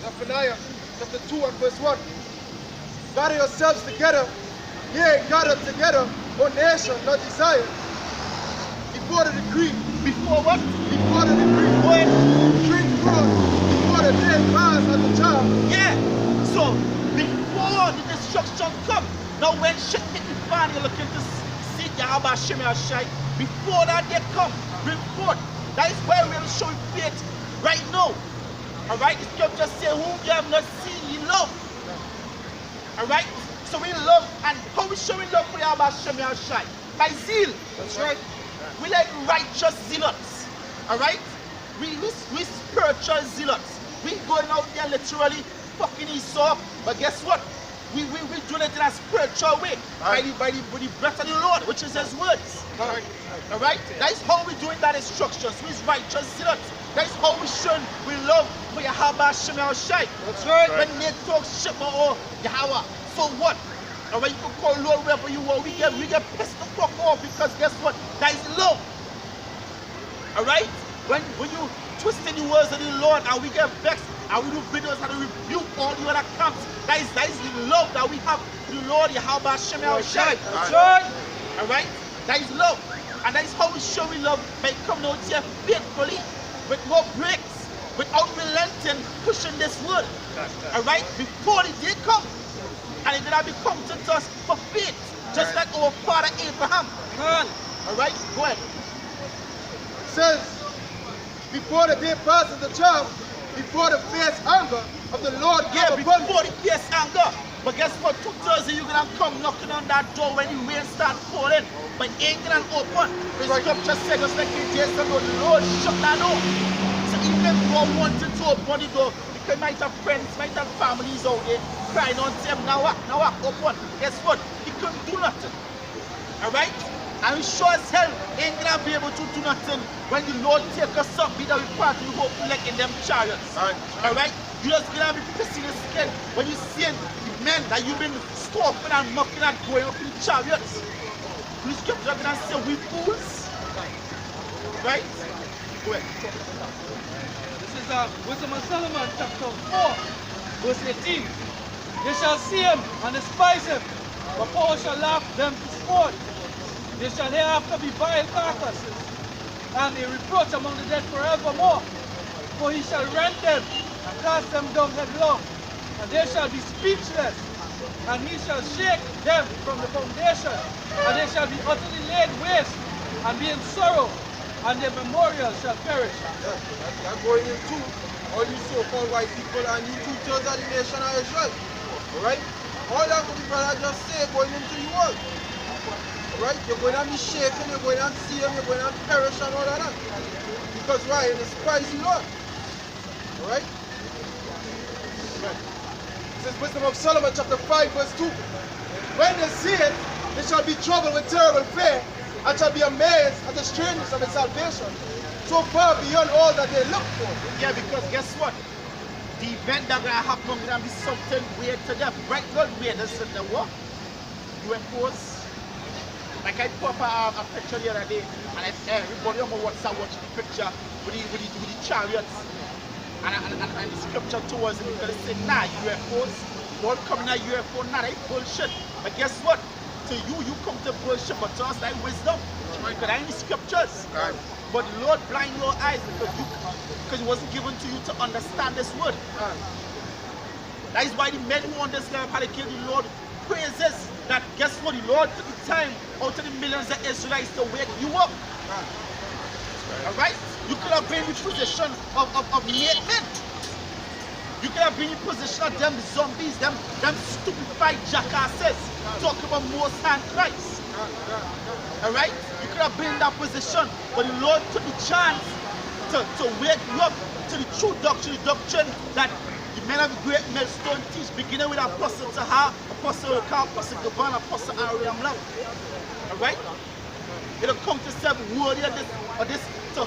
Zephaniah chapter 2 and verse 1. Gather yourselves together, yea, gather together, O nation, not desire. Before the decree. Before what? Before the decree. Go ahead. Drink fruit before the day pass as a child. Yeah. So before the destruction come, now when shit hit the fan, you're looking to see Yahweh Shemi Ashai. Before that day come, bring forth. That is where we'll show faith right now. Alright? The scripture says, whom you have not seen, ye love. Alright? So we love, and how we showing love for Yahweh Shemi Ashai? By zeal. That's right. We like righteous zealots. Alright? We spiritual zealots. We going out there literally fucking Esau. But guess what? We doing it in a spiritual way. By the breath of the Lord, which is his words. Alright? That is how we doing that instruction. So it's righteous zealots. That is how we show we love for Yahweh Shemi Ashai. That's right. When they talk shit about Yahweh, so what? Alright, you can call Lord wherever you want. We get pissed the fuck off because guess what? That is love. Alright? When you twisting the words of the Lord and we get vexed and we do videos how to rebuke all the other camps, that is the love that we have to the Lord Yahweh Shemi Ashai. That's right. Alright? That is love. And that is how we show we love by coming out here faithfully, with more breaks, without relenting, pushing this word. Alright? Before the day comes. And it did not become to us for faith, just like our father Abraham. Alright? Go ahead. It says, before the day passes the child, before the fierce anger of the Lord Yeah, come upon before the fierce anger. But guess what? 2 Thursday you're gonna come knocking on that door when the rain start falling. But it ain't gonna open. The scripture says just like in days ago, the Lord shut that door. So even if God wanted to open the door, because might have friends, might have families out there crying on them, now what, open. Guess what? He couldn't do nothing. Alright? And we sure as hell ain't gonna be able to do nothing when the Lord take us up, be that we part we hope like in them chariots. Alright? You're just gonna be pissing your skin when you see the men that you've been scoffing and mocking and going up in the chariots. The scripture are gonna say we fools. Right? Go ahead. This is Wisdom of Solomon chapter 4, verse 18. They shall see him and despise him, but power shall laugh them to sport. They shall hereafter be vile carcasses, and a reproach among the dead forevermore. For he shall rend them and cast them down headlong, and they shall be speechless, and he shall shake them from the foundation, and they shall be utterly laid waste, and be in sorrow, and their memorial shall perish. You're going into all you so-called white people and you 2/3 of the nation of Israel. Alright? All that what the brother just say going into the world. Alright? You're going to be shaken, you're going to see him, you're going to perish and all of that. Because why? You despise the Lord. Alright? This is Wisdom of Solomon chapter 5 verse 2. When they see it, they shall be troubled with terrible fear, and shall be amazed at the strangeness of his salvation, so far beyond all that they look for. Yeah, because guess what? The event that gonna happen gonna be something weird to them. Right? Not weird, this is the what? UFOs. Like I put up a picture the other day, and everybody on my WhatsApp watching the picture with the chariots. And the scripture towards me because they say, nah, UFOs, don't come in a UFO, nah, that bullshit. But guess what? To you come to bullshit, but to us that wisdom. Because that ain't the scriptures. But the Lord blind your eyes because it wasn't given to you to understand this word. That is why the men who on this land had to give the Lord praises. That guess what? The Lord took the time out of the millions of Israelites to wake you up. Alright? You could have been in the position of men. You could have been in the position of them zombies, them stupefied jackasses, talking about Most High Christ. Alright? You could have been in that position, but the Lord took the chance to wake you up to the true doctrine, the doctrine that the men of the great millstone teach, beginning with Apostle Taha, Apostle Rakal, Apostle Gaban, Apostle Ariam Lam. Alright? It'll come to serve worthy of this, to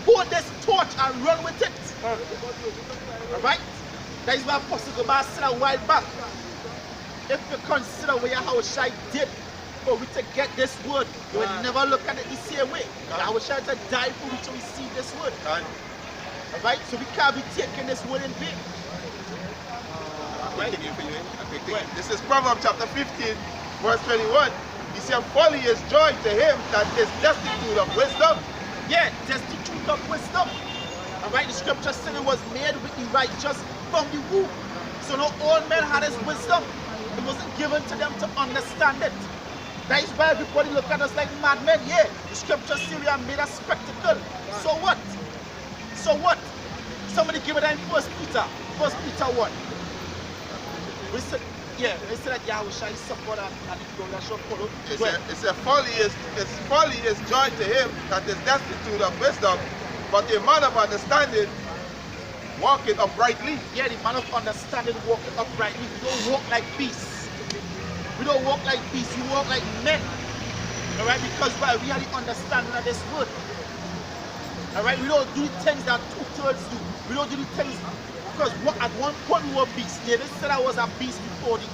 hold this torch and run with it. Alright? That is why Apostle Gaban said a while back, if you consider what Yahushua did for we to get this word, you will never look at it the same way. Yahushua died for we to receive this word. Alright? So we can't be taking this word in vain. Right. Okay. This is Proverbs chapter 15, verse 21. He said, folly is joy to him that is destitute of wisdom. Yeah, destitute of wisdom. Alright, the scripture said it was made with the righteous from the womb. So no all men had his wisdom. It wasn't given to them to understand it. That is why everybody look at us like madmen. Yeah, the scripture says we are made a spectacle. So what? So what? Somebody give it in First Peter 1. We said, yeah, they said that Yahweh shall support and the glory shall follow. It said folly is joy to him that is destitute of wisdom, but the man of understanding walketh uprightly. Yeah, the man of understanding walketh uprightly. We don't walk like beasts. We don't walk like beasts, we walk like men. Alright, because why? We have the understanding of this word. Alright, we don't do the things that two-thirds do. We don't do the things because at one point we were beasts. David said I was a beast before thee.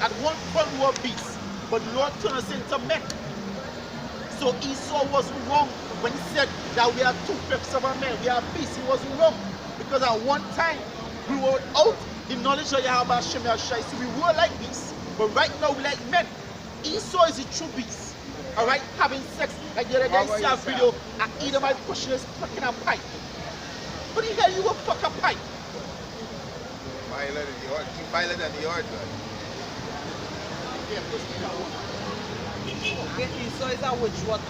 At one point we were beasts, but the Lord turned us into men. So Esau wasn't wrong when he said that we are 2/5 of a man. We are beasts. He wasn't wrong because at one time we were out the knowledge of Yahweh Hashem Yahshai. So we were like beasts, but right now we like men. Esau is a true beast. Alright, having sex. Like the other day I see a video and either my pushing is fucking a pipe. What the hell you will fuck a pipe? Violent than the yard. Okay, Esau is a witch what?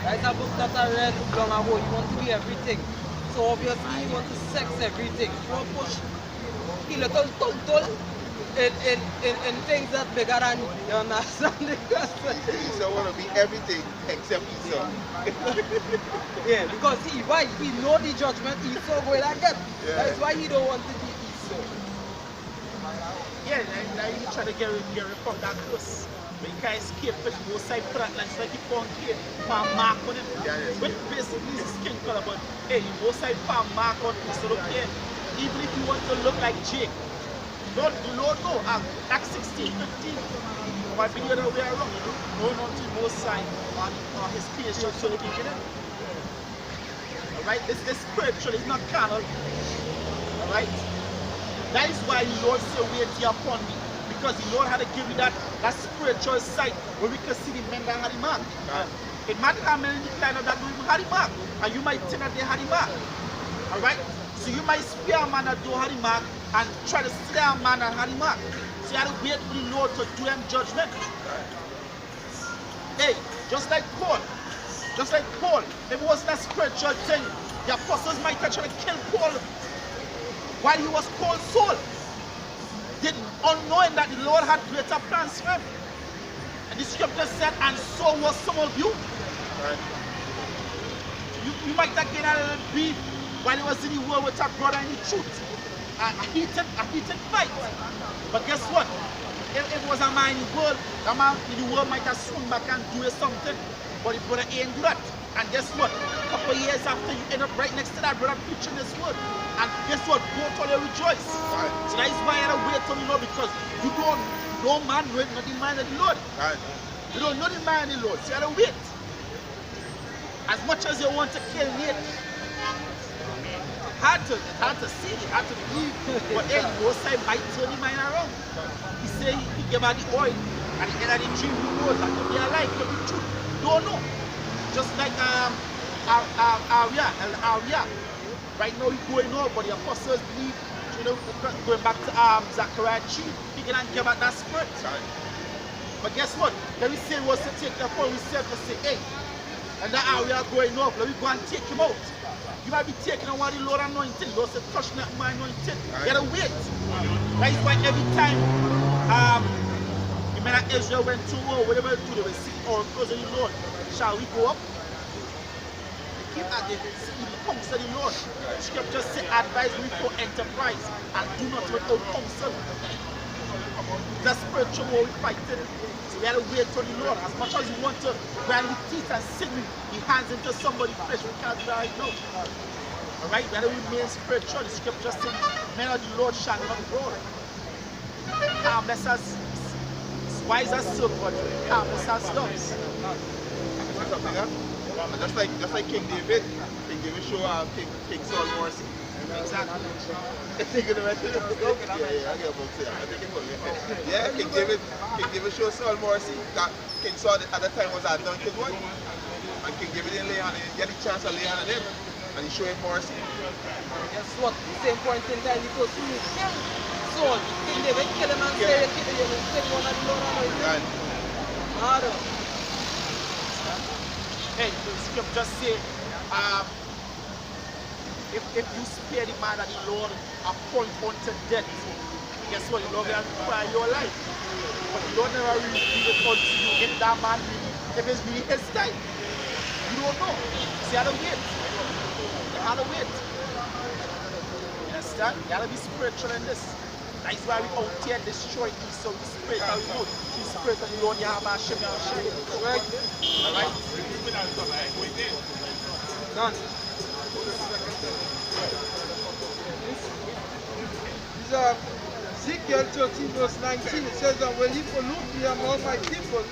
That's a book that I read long ago. He wants to be everything. So obviously he wants to sex everything. So push he little total in things that bigger than you. You understand the question? Esau want to be everything except Esau. Yeah, because why? He know the judgment Esau going to get. Yeah. That's why he don't want to be Esau. Yeah, now you try to get rid from that curse. But you can't escape it, both sides put that like keep on here, palm mark on him. Yeah, yeah. But basically it's skin color, but hey, you both sides palm mark on him, so don't care. Even if you want to look like Jake. The Lord know, Acts 16, 15. My video that we are wrong, you know, going on to both sides on his patience so they can get it. Alright, this spiritual is not carnal. Alright? That is why the Lord said, wait here upon me. Because the Lord had to give you that spiritual sight where we can see the men that had the mark. It matters how many decline of that don't even have the mark. And you might think that they had the mark. Alright? So you might spear a man that don't have the mark and try to slay a man that had the mark. So you have to wait for the Lord to do him judgment. Hey, just like Paul. If it wasn't a spiritual thing, the apostles might have tried to kill Paul while he was called Saul, unknowing that the Lord had greater plans for him. And the scripture said, and so was some of you. Right. You might have gained a little beef while he was in the war with a brother in the truth. A heated fight. But guess what? If it was a man in the world, the man in the world might have swung back and do something. But the brother ain't do that. And guess what? A couple of years after, you end up right next to that brother preaching this word. And guess what? Both of you rejoice. Right. So that is why I had to wait on the Lord, because you don't know man, not the man of the Lord. Right. You don't know the man of the Lord. So you had to wait. As much as you want to kill Nate, hard to see, hard to believe. But hey, most time might turn the mind around. He say he gave her the oil, and the end of the dream, who knows? That could be a lie, could be true. Don't know. Just like Arya. Right now he's going on, but the apostles believe, you know, going back to Zechariah 3, he can give out that spirit. Right. But guess what? Let me say was to take the phone, we said to say, hey, and that Arya going off, let me go and take him out. You might be taking on what the Lord anointed. You also touch not my anointed. You gotta wait. That is why every time the men of Israel went to war, whatever they do, they will see oracles of the Lord. Shall we go up? They keep at the counsel of the Lord. Scripture say, advise me for enterprise and do not without counsel. The spiritual war we fighting. So we have to wait for the Lord. As much as you want to grind the teeth and sing the hands into somebody's flesh, we can't do that right now. Alright, we have to remain spiritual. The scripture says, men of the Lord shall not grow. Harmless as wise as silver, but harmless as doves. Just like King David. King David show King Saul mercy. Exactly. Yeah, King David showed Saul mercy. King Saul at the time was anointed one. And King David didn't lay on him, get the chance to lay on him. And he showed him mercy. Guess what? The same point in time because who killed Saul? King David kill him and say you kill him and say one of the Lord anointed. Mother. Hey, the scripture say, if you spare the man that the Lord appoint unto death, guess what? The Lord will require your life. But the Lord never reveal it unto you if that man really, if it's really his time. You don't know. So you have to wait. You have to wait. You understand? You have to be spiritual in this. That is why we out here destroy these so the spiritual road. The spirit of the Lord Yahweh Hashem Yahweh. Right? Alright? Done. These are Ezekiel 13 verse 19. It says, and will he pollute me among my people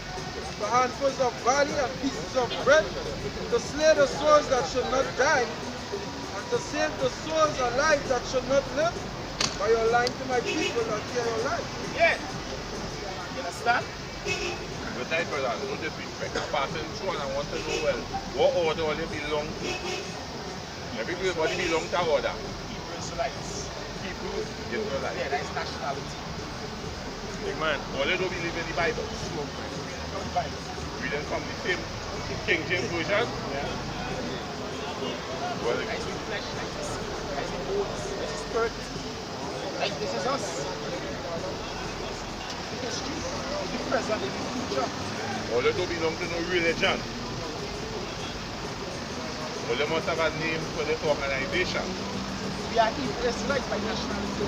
for handfuls of barley and pieces of bread, to slay the souls that should not die, and to save the souls alive that should not live, by your lying to my people and hear your life. Yeah. You understand? Good night, brother. No disrespect. I'm passing through and I want to know, well, what order will it belong to? Everybody belong to order. Hebrew Israelites. Hebrew Israelites. Yeah, that's nationality. Big man, all they do believe in the Bible. Reading from the same King James Version. Yeah. Well, Guys with flesh, like this. Guys with bones, this is spirit. Like this is us. The history, the present, the future. all they do belong to no religion. All they must have a name for this organization. We are Hebrew Israelites by nationality.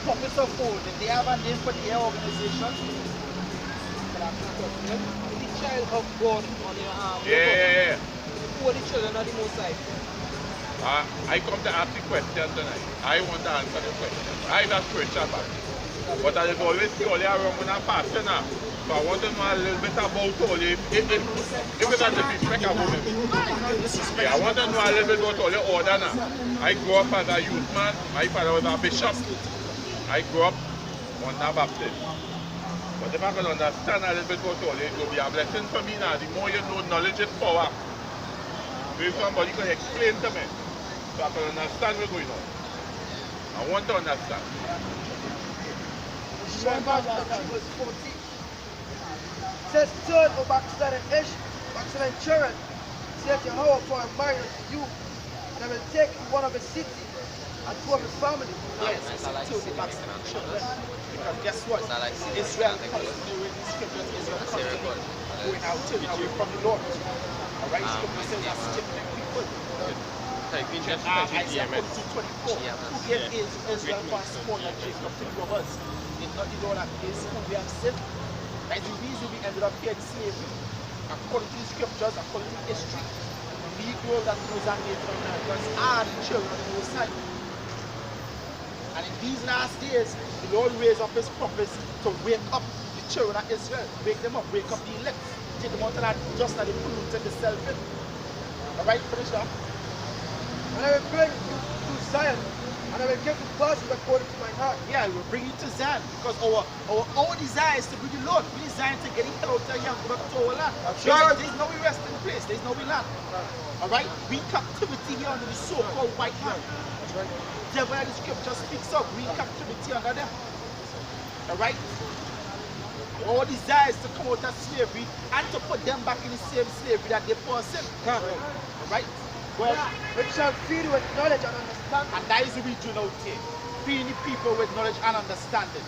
Prophets of old, if they have a name for their organization, The child of God on your arm. Yeah. Who are the children of the Most High? I come to ask the question tonight. I want to answer the question. I have a spiritual back. But I just always see all the around when I'm passing now. So I want to know a little bit about all the, if it's not disrespect about him. Yeah, I want to know a little bit about all the order now. I grew up as a youth man. My father was a bishop. I grew up on the Baptist. But if I can understand a little bit about all it will be a blessing for me now. The more you know, knowledge is power. So if somebody can explain to me, so I can understand what's going on. I want to understand. Verse 14. Says, turn, O backsliding Ish, backsliding children, says Jehovah, for a marriage to you, and I will take you one of his city and two of his family. yes, it's still the backsliding children. Because guess what? Israel constantly reading the scriptures, Israel constantly going out away from the Lord. Alright, scripture says that stiffneck people. Isaiah 42:24. Who gave Israel for a spawn like Jacob to the robbers? Did not the Lord that is who we have sinned? That's the reason we ended up here in slavery. According to the scriptures, according to history, the Negro that was and Native Americans are the children of the Most High. And in these last days, the Lord raised up his prophets to wake up the children of Israel, wake them up, wake up the elect, take them out of that just like they polluted the self in. Alright, finish that. And I will bring you to Zion, and I will give you blessings according to my heart. Yeah, we'll bring you to Zion because our desire is to bring the Lord. We desire to get hell out of here and go back to our land. There's no resting place, there's no land. Alright? We in captivity here under the so-called white man. The devil the scripture speaks of, we in captivity under them. Alright? Our desire is to come out of slavery and to put them back in the same slavery that they forced in. Alright? Well, Which shall feed you with knowledge and understanding. and that is what we do out here. Feeding the people with knowledge and understanding.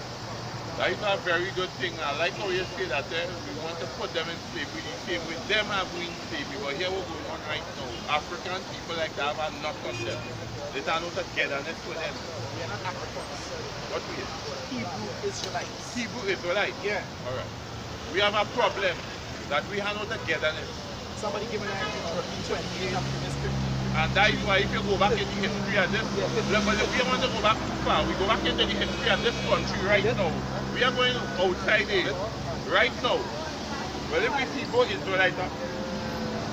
That is a very good thing. I like how you say that we want to put them in slavery. The same with them have we in slavery. But here what's going on right now. African people like that have not got them. They are not togetherness with them. We are not Africans. What we are? Hebrew Israelites. Hebrew Israelite. Yeah. Alright. We have a problem that we have no togetherness. Somebody give me that Deuteronomy 28 up to this 50. And that is why if you go back in the history of this, look, we don't want to go back too far. We go back into the history of this country right now. We are going outside it right now. Well, if we see both Israelites,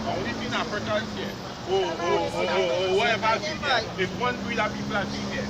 only seen Africans here. whatever has been there. It's one breed of people have been there.